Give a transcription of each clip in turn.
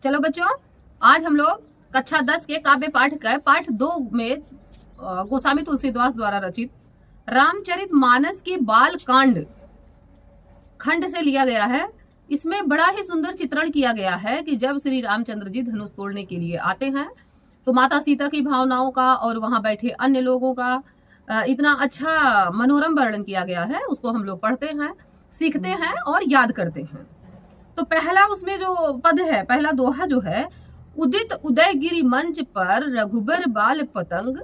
चलो बच्चों, आज हम लोग कक्षा 10 के काव्य पाठ का पाठ 2 में गोस्वामी तुलसीदास द्वारा रचित रामचरितमानस की बाल कांड खंड से लिया गया है। इसमें बड़ा ही सुंदर चित्रण किया गया है कि जब श्री रामचंद्र जी धनुष तोड़ने के लिए आते हैं तो माता सीता की भावनाओं का और वहां बैठे अन्य लोगों का इतना अच्छा मनोरम वर्णन किया गया है। उसको हम लोग पढ़ते हैं, सीखते हैं और याद करते हैं। तो पहला उसमें जो पद है, पहला दोहा जो है, उदित उदयगिरि मंच पर रघुबर बाल पतंग,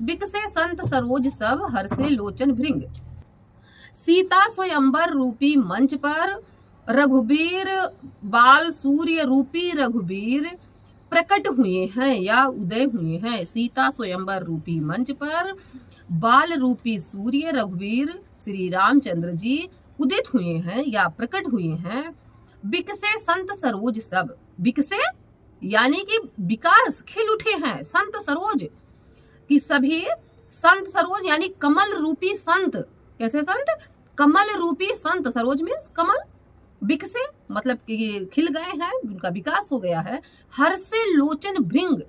बिकसे संत सरोज सब हर्षे लोचन भृंग। सीता स्वयंवर रूपी मंच पर रघुबीर बाल सूर्य रूपी रघुबीर प्रकट हुए हैं या उदय हुए हैं। सीता स्वयंवर रूपी मंच पर बाल रूपी सूर्य रघुबीर श्री रामचंद्र जी उदित हुए हैं या प्रकट हुए हैं। बिकसे संत सरोज सब, बिकसे यानी कि विकास, खिल उठे हैं संत सरोज कि सभी संत सरोज यानी कमल रूपी संत। कैसे संत? कमल रूपी संत। सरोज मीन्स कमल, बिकसे मतलब कि खिल गए हैं, उनका विकास हो गया है। हर्षे लोचन भृंग,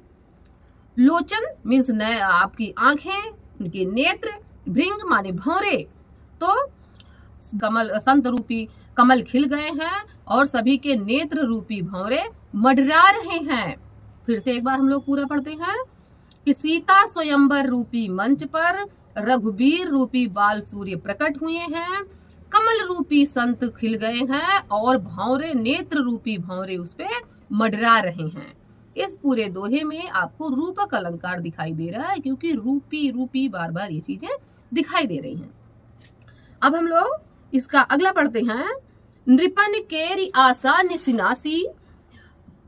लोचन मीन्स आपकी आंखें, उनके नेत्र, भृंग माने भौरे। तो कमल, संत रूपी कमल खिल गए हैं और सभी के नेत्र रूपी भौरे मडरा रहे हैं। फिर से एक बार हम लोग पूरा पढ़ते हैं कि सीता स्वयंवर रूपी मंच पर रघुबीर रूपी बाल सूर्य प्रकट हुए हैं, कमल रूपी संत खिल गए हैं और भौरे, नेत्र रूपी भौरे उस पे मडरा रहे हैं। इस पूरे दोहे में आपको रूपक अलंकार दिखाई दे रहा है क्योंकि रूपी रूपी बार बार ये चीजें दिखाई दे रही हैं। अब हम लोग इसका अगला पढ़ते हैं। नृपन केरी आशा निसिनासी,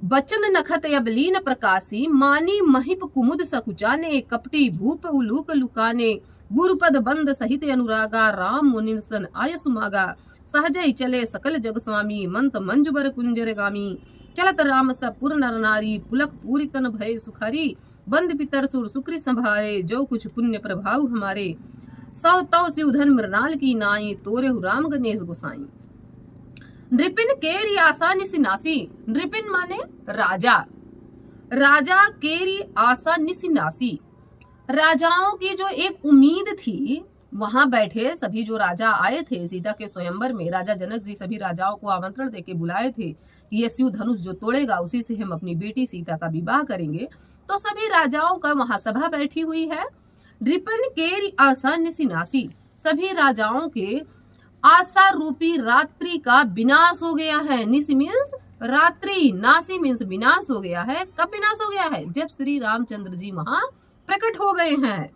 बचन नखत अबलीन प्रकाशी, मानी महिप कुमुद सकुचाने, कपटी भूप उलूक लुकाने, गुरुपद बंद सहित अनुरागा, राम मुनि सन आय सुमागा, सहजय चले सकल जग स्वामी, मंत मंजुबर कुंजर गामी, चलत राम सब पुर नर नारी, पुलक पूरी तन भय सुखारी, बंद पितर सुर सुकृ संभारे, जो कुछ पुण्य प्रभाव हमारे, सौ तौ शिवधन मृणाल की नाई, तोरे राम गणेश गोसाई। नृपिन केरी आशा निसिनासी, नृपिन माने राजा, राजा केरी आशा निसिनासी, राजाओं की जो एक उम्मीद थी, वहां बैठे सभी जो राजा आए थे सीता के स्वयंवर में, राजा जनक जी सभी राजाओं को आमंत्रण देके बुलाए थे कि ये शिव धनुष जो तोड़ेगा उसी से हम अपनी बेटी सीता का विवाह करेंगे। तो सभी राजाओं का वहां सभा बैठी हुई है। नृपन केरी आशा निसिनासी, सभी राजाओं के आशा रूपी रात्रि का विनाश हो गया है। निस मीन्स रात्रि, नासी मीन्स विनाश हो गया है। कब विनाश हो गया है? जब श्री रामचंद्र जी वहां प्रकट हो गए हैं।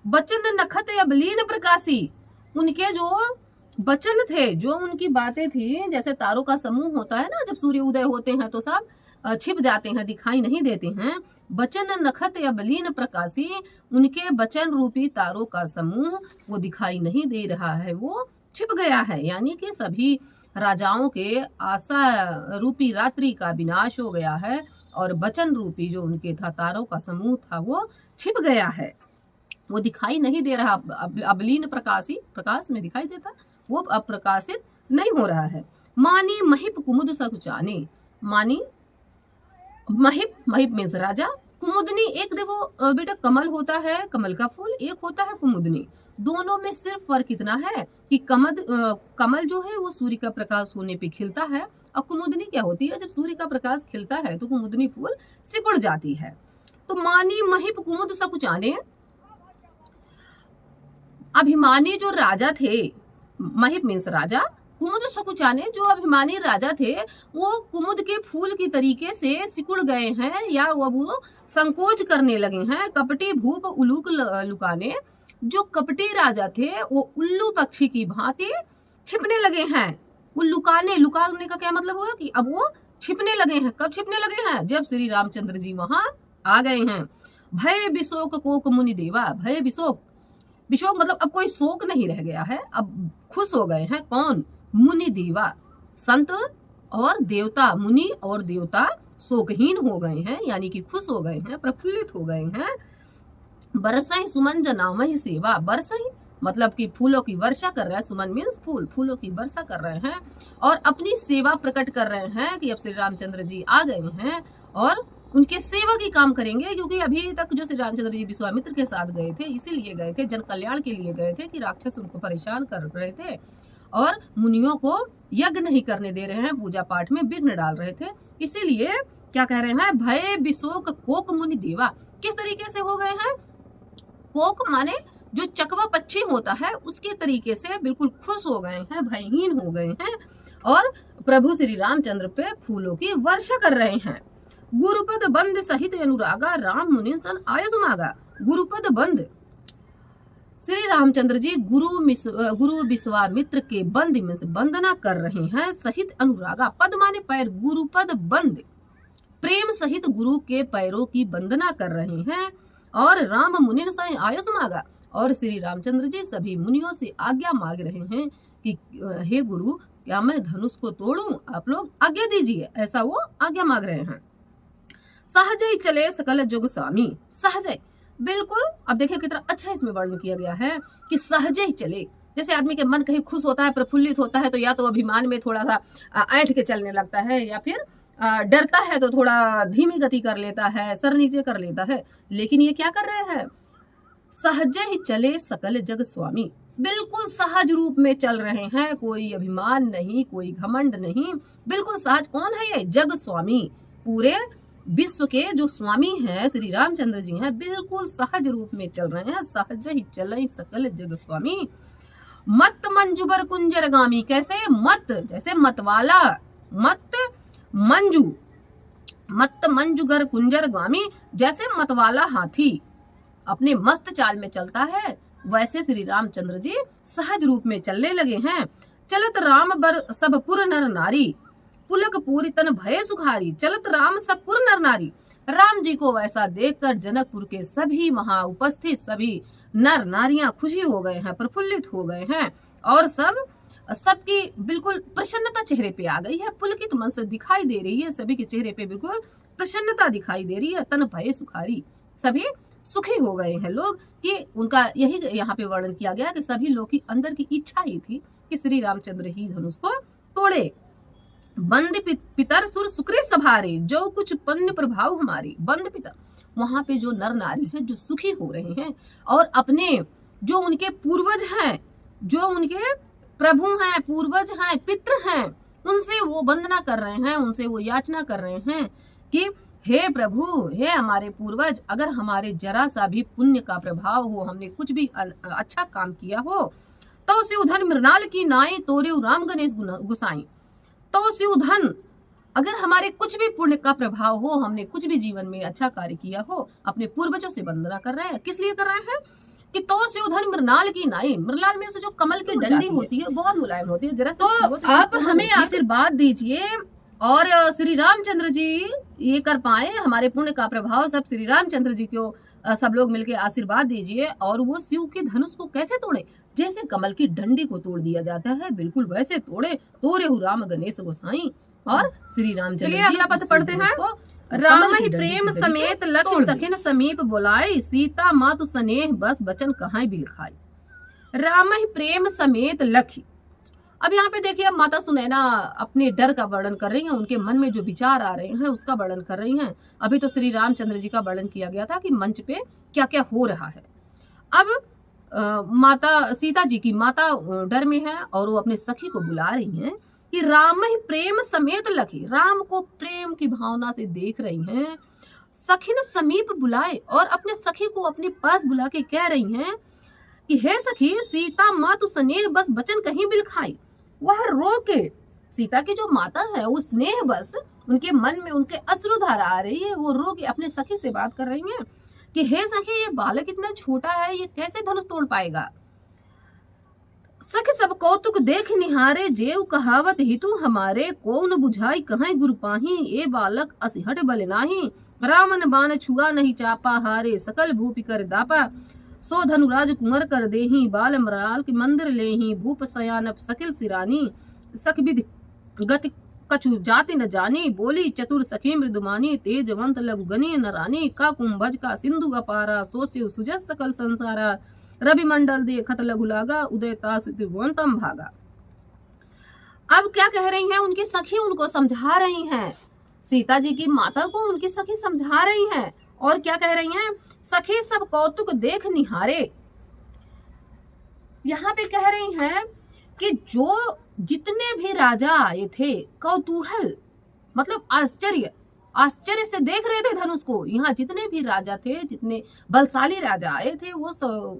बचन नखत अबलीन प्रकाशी, उनके जो वचन थे, जो उनकी बातें थी, जैसे तारों का समूह होता है ना, जब सूर्य उदय होते हैं तो सब छिप जाते हैं, दिखाई नहीं देते हैं। बचन नखत अबलीन प्रकाशी, उनके वचन रूपी तारों का समूह वो दिखाई नहीं दे रहा है, वो छिप गया है। यानी कि सभी राजाओं के आशा रूपी रात्रि का विनाश हो गया है और वचन रूपी जो उनके था तारों का समूह था वो छिप गया है, वो दिखाई नहीं दे रहा। अबलीन प्रकाशी, प्रकाश में दिखाई देता, वो अब प्रकाशित नहीं हो रहा है। मानी महिप कुमुद सकुचाने, मानी महिप, महिप मीन्स राजा, कुमुदनी, एक देखो बेटा कमल होता है, कमल का फूल, एक होता है कुमुदनी। दोनों में सिर्फ फर्क इतना है कि कमल जो है वो सूर्य का प्रकाश होने पे खिलता है और कुमुदनी क्या होती है, जब सूर्य का प्रकाश खिलता है तो कुमुदनी फूल सिकुड़ जाती है। तो मानी महिप कुमुद सकुचाने, अभिमानी जो राजा थे, महिप मीन्स राजा, कुमुद सकुचाने, जो अभिमानी राजा थे वो कुमुद के फूल की तरीके से सिकुड़ गए हैं या वो संकोच करने लगे हैं। कपटी भूप उलूक लुकाने, जो कपटी राजा थे वो उल्लू पक्षी की भांति छिपने लगे हैं। वो लुकाने, लुकाने का क्या मतलब हुआ कि अब वो छिपने लगे हैं। कब छिपने लगे हैं? जब श्री रामचंद्र जी वहां आ गए हैं। भय विशोक कोक मुनि देवा, भय विशोक, विशोक मतलब अब कोई शोक नहीं रह गया है, अब खुश हो गए हैं। कौन? मुनि देवा, संत और देवता, मुनि और देवता शोकहीन हो गए हैं, यानी कि खुश हो गए हैं, प्रफुल्लित हो गए हैं। बरसई सुमन जनामहि सेवा, बरसई मतलब कि फूलों की वर्षा कर रहे हैं। सुमन मीन्स फूल, फूलों की वर्षा कर रहे हैं और अपनी सेवा प्रकट कर रहे हैं कि अब श्री रामचंद्र जी आ गए हैं और उनके सेवा की काम करेंगे। क्योंकि अभी तक जो श्री रामचंद्र जी विश्वामित्र के साथ गए थे, इसीलिए गए थे, जन कल्याण के लिए गए थे कि राक्षस उनको परेशान कर रहे थे और मुनियों को यज्ञ नहीं करने दे रहे हैं, पूजा पाठ में विघ्न डाल रहे थे। इसीलिए क्या कह रहे हैं, भय विशोक कोक मुनि देवा। किस तरीके से हो गए हैं? कोक माने जो चकवा पश्चिम होता है उसके तरीके से बिल्कुल खुश हो गए हैं, भयहीन हो गए हैं और प्रभु श्री रामचंद्र पे फूलों की वर्षा कर रहे हैं। गुरुपद बंद सहित अनुरागा राम मुनि सन आयसुमागा। गुरुपद बंद, श्री रामचंद्र जी गुरु विश्वामित्र के बंद में से वंदना कर रहे हैं। सहित अनुरागा, पद माने पैर, गुरुपद बंद, प्रेम सहित गुरु के पैरों की वंदना कर रहे हैं। और राम मुनि सन आयसुमागा, और श्री रामचंद्र जी सभी मुनियों से आज्ञा मांग रहे हैं कि हे गुरु, क्या मैं धनुष को तोड़ूं? आप लोग आज्ञा दीजिए, ऐसा वो आज्ञा मांग रहे हैं। सहजय चले सकल जुग स्वामी। सहजय, बिल्कुल। अब देखिए कितना अच्छा इसमें वर्णन किया गया है कि सहजय चले। जैसे आदमी के मन कहीं खुश होता है, प्रफुल्लित होता है, तो या तो अभिमान में थोड़ा सा ऐंठ के चलने लगता है, या फिर डरता है तो थोड़ा धीमी गति कर लेता है, सर नीचे कर लेता है। लेकिन ये क्या कर रहे हैं? सहजय चले सकल जग स्वामी, बिल्कुल सहज रूप में चल रहे हैं, कोई अभिमान नहीं, कोई घमंड नहीं, बिल्कुल सहज। कौन है ये? जग स्वामी, पूरे विश्व के जो स्वामी हैं श्री रामचंद्र जी हैं, बिल्कुल सहज रूप में चल रहे हैं। सहज ही चले सकल जग स्वामी। मत मंजुबर कुंजर गामी। कैसे? मत जैसे मतवाला, मत मंजू, मत मंजुगर कुंजर गामी, जैसे मतवाला हाथी अपने मस्त चाल में चलता है, वैसे श्री रामचंद्र जी सहज रूप में चलने लगे हैं। चलत राम बर सब पुर नर नारी, पुलक पूरी तन भय सुखारी। चलत राम सब पुर नर नारी। राम जी को वैसा देखकर जनकपुर के सभी वहां उपस्थित सभी नर नारियां खुशी हो गए हैं, प्रफुल्लित हो गए हैं और सबकी बिल्कुल प्रसन्नता चेहरे पे आ गई है, पुलकित मन से दिखाई दे रही है, सभी के चेहरे पे बिल्कुल प्रसन्नता दिखाई दे रही है। तन भय सुखारी, सभी सुखी हो गए हैं लोग। कि उनका यही यहाँ पे वर्णन किया गया कि सभी लोग की अंदर की इच्छा ही थी कि श्री रामचंद्र ही धनुष को तोड़े। बंद पितर सुर सुकृत सभारे, जो कुछ पुण्य प्रभाव हमारे। बंद पितर, वहां पे जो नर नारी हैं जो सुखी हो रहे हैं और अपने जो उनके पूर्वज हैं, जो उनके प्रभु हैं, पूर्वज हैं, पितृ हैं, उनसे वो वंदना कर रहे हैं, उनसे वो याचना कर रहे हैं कि हे प्रभु, हे हमारे पूर्वज, अगर हमारे जरा सा भी पुण्य का प्रभाव हो, हमने कुछ भी अच्छा काम किया हो, तो उसे उधन मृणाल की नाई तोरे राम गणेश गुसाई। तो सिउधन, अगर हमारे कुछ भी पुण्य का प्रभाव हो, हमने कुछ भी जीवन में अच्छा कार्य किया हो, अपने पूर्वजों से वंदना कर रहे हैं। किस लिए कर रहे हैं? कि तो सिउधन मृणाल की नाई, मृणाल में से जो कमल की डंडी होती है बहुत मुलायम होती है, जरा तो आप हमें आशीर्वाद दीजिए और श्री रामचंद्र जी ये कर पाए, हमारे पुण्य का प्रभाव सब श्री रामचंद्र जी को सब लोग मिलकर आशीर्वाद दीजिए। और वो शिव के धनुष को कैसे तोड़े? जैसे कमल की डंडी को तोड़ दिया जाता है, बिल्कुल वैसे तोड़े। तोरे राम गणेश गोसाई। और श्री रामचंद्र जी अगला पद पढ़ते हैं। राम ही प्रेम समेत लखि सखिन समीप बुलाए, सीता मातु स्नेह बस बचन कहाँ बिलखाई। राम ही प्रेम समेत लखि। अब यहाँ पे देखिए, अब माता सुनैना अपने डर का वर्णन कर रही हैं, उनके मन में जो विचार आ रहे हैं उसका वर्णन कर रही हैं। अभी तो श्री रामचंद्र जी का वर्णन किया गया था कि मंच पे क्या क्या हो रहा है। अब माता सीता जी की माता डर में है और वो अपने सखी को बुला रही हैं कि राम ही प्रेम समेत लखी, राम को प्रेम की भावना से देख रही हैं। सखी ने समीप बुलाए और अपने सखी को अपने पास बुला के कह रही हैं कि हे सखी, सीता मातु स्नेह बस बचन कहीं बिलखाई। वह रो के, सीता की जो माता है वो स्नेह बस उनके मन में उनके अश्रुधारा आ रही है, वो रो के अपने सखी से बात कर रही हैं कि हे सखी, ये बालक इतना छोटा है, ये कैसे धनुष तोड़ पाएगा। सख सब कौतुक देख निहारे, जेव कहावत हितु हमारे, कौन बुझाई कहाँ गुरु पाही, ए बालक असिहट बल नाही। रामन बाण छुआ नहीं चापा, हारे सकल भूपि कर दापा। सो धनुराज कुंवर कर देही, बाल मराल के मंदिर लेही। भूप सयानप सकिल सिरानी, सख विधि गति कछु जाति न जानी। बोली चतुर सखी मृदुमानी, तेजवंत लघु गनी न रानी। का कुंभज का सिंधु अपारा, सो से सुजस सकल संसारा। रवि मंडल देखत लघु लागा, उदय तास त्रिभुवनतम भागा। अब क्या कह रही हैं उनकी सखी, उनको समझा रही हैं, सीता जी की माता को उनकी सखी समझा रही हैं। और क्या कह रही हैं, सखी सब कौतुक देख निहारे। यहाँ पे कह रही हैं कि जो जितने भी राजा आए थे, कौतूहल मतलब आश्चर्य, आश्चर्य से देख रहे थे धनुष को। यहाँ जितने भी राजा थे, जितने बलशाली राजा आए थे, वो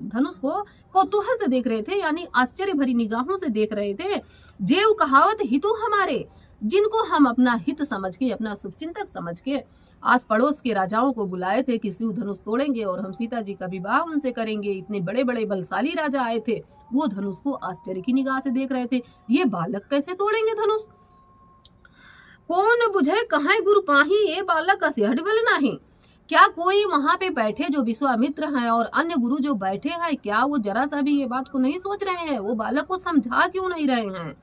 धनुष को कौतूहल से देख रहे थे, यानी आश्चर्य भरी निगाहों से देख रहे थे। जेऊ कहावत हितु हमारे, जिनको हम अपना हित समझ के, अपना शुभचिंतक समझ के आस पड़ोस के राजाओं को बुलाए थे कि शिव धनुष तोड़ेंगे और हम सीता जी का विवाह उनसे करेंगे। इतने बड़े बड़े बलशाली राजा आए थे, वो धनुष को आश्चर्य की निगाह से देख रहे थे। ये बालक कैसे तोड़ेंगे धनुष? कौन बुझे कहाँ गुरु पाही, ये बालक असिहट बल नहीं। क्या कोई वहां पे बैठे जो विश्वामित्र हैं और अन्य गुरु जो बैठे हैं, क्या वो जरा सा भी ये बात को नहीं सोच रहे हैं? वो बालक को समझा क्यों नहीं रहे हैं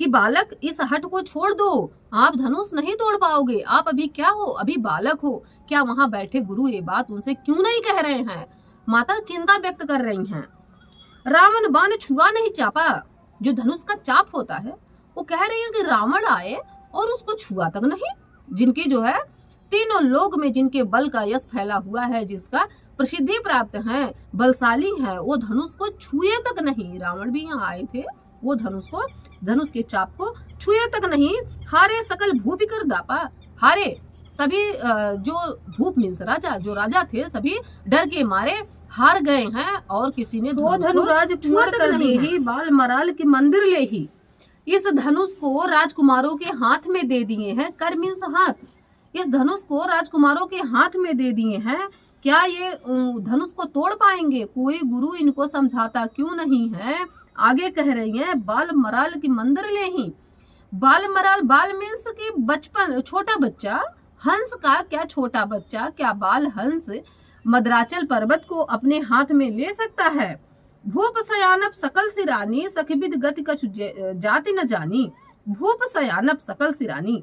कि बालक इस हट को छोड़ दो, आप धनुष नहीं तोड़ पाओगे, आप अभी क्या हो, अभी बालक हो। क्या वहां बैठे गुरु ये बात उनसे क्यों नहीं कह रहे हैं? माता चिंता व्यक्त कर रही हैं। रावण बाण छुआ नहीं चापा, जो धनुष का चाप होता है, वो कह रही है कि रावण आए और उसको छुआ तक नहीं। जिनके जो है तीनों लोक में जिनके बल का यश फैला हुआ है, जिसका प्रसिद्धि प्राप्त है, बलशाली है, वो धनुष को छुए तक नहीं। रावण भी यहाँ आए थे, वो धनुष के चाप को छुए तक नहीं। हारे सकल भूपि कर दापा, हारे सभी जो भूप मीन्स राजा, जो राजा थे सभी डर के मारे हार गए हैं और किसी ने धनुराज छुआ तक नहीं ही, बाल मराल के मंदिर ले ही। इस धनुष को राजकुमारों के हाथ में दे दिए हैं, कर मीन्स हाथ, इस धनुष को राजकुमारों के हाथ में दे दिए हैं। क्या ये धनुष को तोड़ पाएंगे? कोई गुरु इनको समझाता क्यों नहीं है? आगे कह रही हैं, बाल मराल की मंदिर ले ही। बाल मराल, बाल मीन्स की बचपन, छोटा बच्चा। हंस का क्या छोटा बच्चा, क्या बाल हंस मद्राचल पर्वत को अपने हाथ में ले सकता है? भूप सयानप सकल सिरानी, सखबिद गति कछु जाति न जानी। भूप सयानप सकल सिरानी,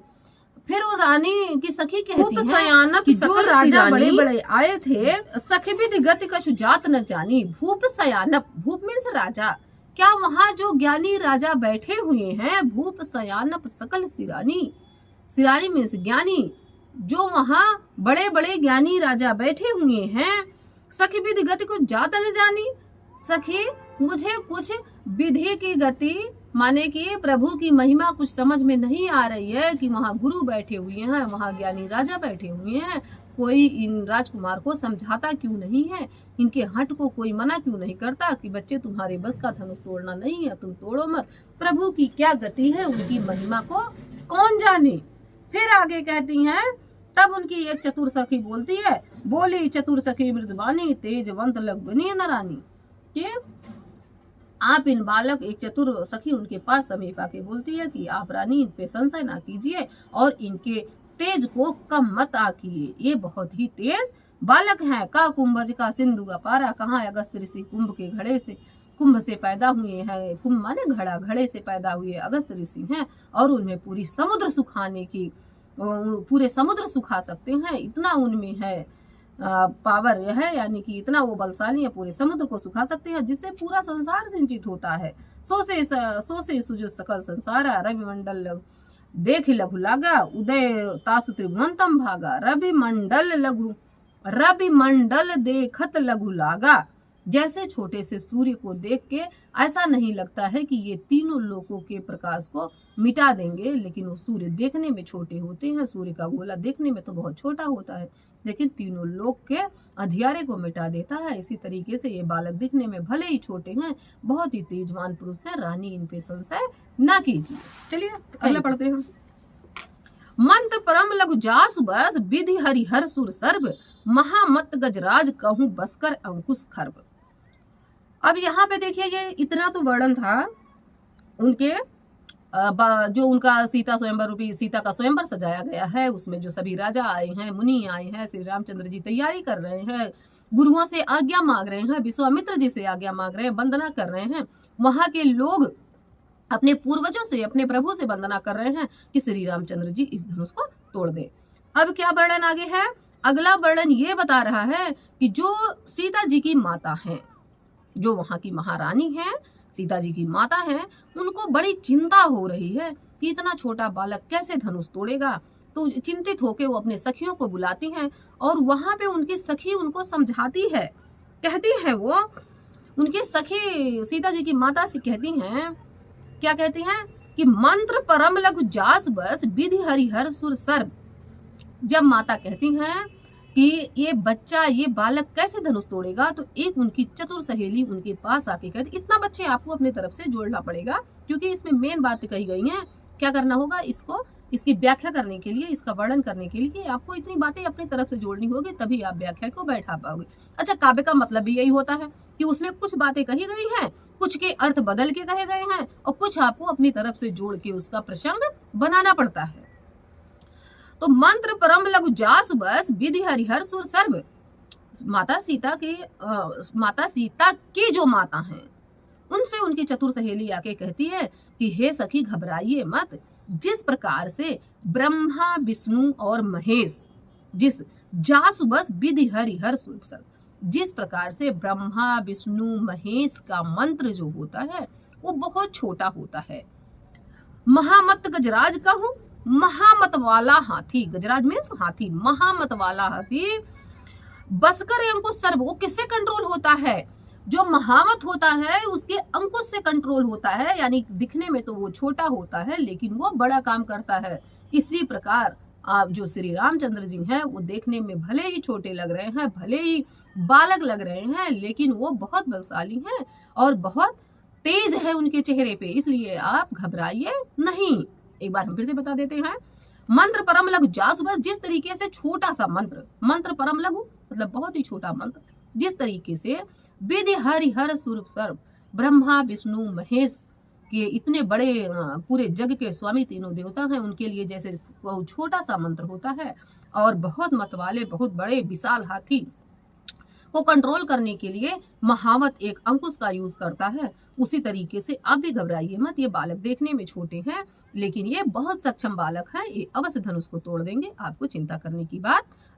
फिर वो रानी की सखी कहती है सयानप कि जो राजा बड़े बड़े आए थे, सखबिद गति कछु जात न जानी। भूप सयानप, भूप मीन्स राजा, क्या वहाँ जो ज्ञानी राजा बैठे हुए हैं, भूप सयानप सकल सिरानी, सिरानी मीन्स ज्ञानी, जो वहाँ बड़े बड़े ज्ञानी राजा बैठे हुए हैं। सखबिद गति को जात न जानी, सखी मुझे कुछ विधि की गति माने कि प्रभु की महिमा कुछ समझ में नहीं आ रही है कि वहाँ गुरु बैठे हुए हैं, वहाँ ज्ञानी राजा बैठे हुए हैं। कोई इन राजकुमार को समझाता क्यों नहीं है? इनके हट को कोई मना क्यों नहीं करता कि बच्चे तुम्हारे बस का धनुष तोड़ना नहीं है, तुम तोड़ो मत। प्रभु की क्या गति है, उनकी महिमा को कौन जाने। फिर आगे कहती हैं, तब उनकी एक चतुर सखी बोलती है, बोली चतुर सखी मृदवानी, तेजवंत लगनी नरानी। कि आप इन बालक, एक चतुर सखी उनके पास समीप आके बोलती है कि आप रानी इन पे संशय ना कीजिए और इनके तेज को कम मत आकिए, ये बहुत ही तेज बालक हैं। का कुंभज का सिंधु का पारा, कहाँ अगस्त ऋषि कुंभ के घड़े से, कुंभ से पैदा हुए हैं, कुंभ माने घड़ा, घड़े से पैदा हुए अगस्त ऋषि हैं और उनमें पूरी समुद्र सुखाने की, पूरे समुद्र सुखा सकते हैं, इतना उनमें है पावर है, यानी कि इतना वो बलशाली है, पूरे समुद्र को सुखा सकते हैं, जिससे पूरा संसार सिंचित होता है। सो से सुजो सकल संसारा, रवि मंडल देख लघु लागा, उदय तासु त्रिभुवनतम भागा। रवि मंडल देखत लघु लागा, जैसे छोटे से सूर्य को देख के ऐसा नहीं लगता है कि ये तीनों लोकों के प्रकाश को मिटा देंगे, लेकिन वो सूर्य देखने में छोटे होते हैं। सूर्य का गोला देखने में तो बहुत छोटा होता है, लेकिन तीनों लोक के अंधियारे को मिटा देता है। इसी तरीके से ये बालक दिखने में भले ही छोटे हैं, बहुत ही तेजवान पुरुष है। रानी इन पे संशय न कीजिए। चलिए अगला पढ़ते हैं। मंत परम लघु जासु बस, विधि हरिहर सुर सर्व, महामत गजराज कहूं बसकर अंकुश खर्ब। अब यहाँ पे देखिए, ये इतना तो वर्णन था उनके जो उनका सीता स्वयंवर रूपी सीता का स्वयंवर सजाया गया है, उसमें जो सभी राजा आए हैं, मुनि आए हैं, श्री रामचंद्र जी तैयारी कर रहे हैं, गुरुओं से आज्ञा मांग रहे हैं, विश्वामित्र जी से आज्ञा मांग रहे हैं, वंदना कर रहे हैं। वहां के लोग अपने पूर्वजों से, अपने प्रभु से वंदना कर रहे हैं कि श्री रामचंद्र जी इस धनुष को तोड़ दे। अब क्या वर्णन आगे है? अगला वर्णन ये बता रहा है कि जो सीता जी की माता हैं, जो वहां की महारानी है, सीता जी की माता है, उनको बड़ी चिंता हो रही है कि इतना छोटा बालक कैसे धनुष तोड़ेगा। तो चिंतित होकर वो अपने सखियों को बुलाती हैं और वहां पे उनकी सखी उनको समझाती है। कहती है वो, उनकी सखी सीता जी की माता से कहती हैं, क्या कहती हैं कि मंत्र परम लघु जास बस विधि हरिहर सुर सर्व। जब माता कहती हैं कि ये बच्चा, ये बालक कैसे धनुष तोड़ेगा, तो एक उनकी चतुर सहेली उनके पास आके कहती, इतना बच्चे आपको अपनी तरफ से जोड़ना पड़ेगा, क्योंकि इसमें मेन बात कही गई है। क्या करना होगा, इसको, इसकी व्याख्या करने के लिए, इसका वर्णन करने के लिए आपको इतनी बातें अपनी तरफ से जोड़नी होगी, तभी आप व्याख्या को बैठा पाओगे। अच्छा, काव्य का मतलब भी यही होता है कि उसमें कुछ बातें कही गई हैं, कुछ के अर्थ बदल के कहे गए हैं और कुछ आपको अपनी तरफ से जोड़ के उसका प्रसंग बनाना पड़ता है। तो मंत्र परम लघु जास बस विधि हरिहर सुर सर्व। माता सीता की जो माता हैं, उनसे उनकी चतुर सहेली आके कहती है कि हे सखी, घबराइए मत। जिस प्रकार से ब्रह्मा विष्णु और महेश, जिस जासु बस विधि हरिहर सुर सर्व, जिस प्रकार से ब्रह्मा विष्णु महेश का मंत्र जो होता है वो बहुत छोटा होता है। महामत गजराज कहूं, महामत वाला हाथी, गजराज मीन्स हाथी, महामत वाला हाथी बसकर अंकुश सर्व, वो किससे कंट्रोल होता है, जो महामत होता है उसके अंकुश से कंट्रोल होता है, यानी दिखने में तो वो छोटा होता है लेकिन वो बड़ा काम करता है। इसी प्रकार आप जो श्री रामचंद्र जी हैं, वो देखने में भले ही छोटे लग रहे हैं, भले ही बालक लग रहे हैं, लेकिन वो बहुत बलशाली हैं और बहुत तेज है उनके चेहरे पे, इसलिए आप घबराइए नहीं। एक बार हम फिर से बता देते हैं, मंत्र परम लघु जासु बस, जिस तरीके से छोटा सा मंत्र, मंत्र परम लघु मतलब बहुत ही छोटा मंत्र, जिस तरीके से विधि हरिहर सुर सर्व, ब्रह्मा विष्णु महेश के इतने बड़े पूरे जग के स्वामी तीनों देवता हैं, उनके लिए जैसे बहुत छोटा सा मंत्र होता है और बहुत मत वाले, बहुत बड़े विशाल हाथी को कंट्रोल करने के लिए महावत एक अंकुश का यूज करता है, उसी तरीके से आप भी घबराइए मत। ये बालक देखने में छोटे हैं लेकिन ये बहुत सक्षम बालक है, ये अवश्य धनुष को तोड़ देंगे, आपको चिंता करने की बात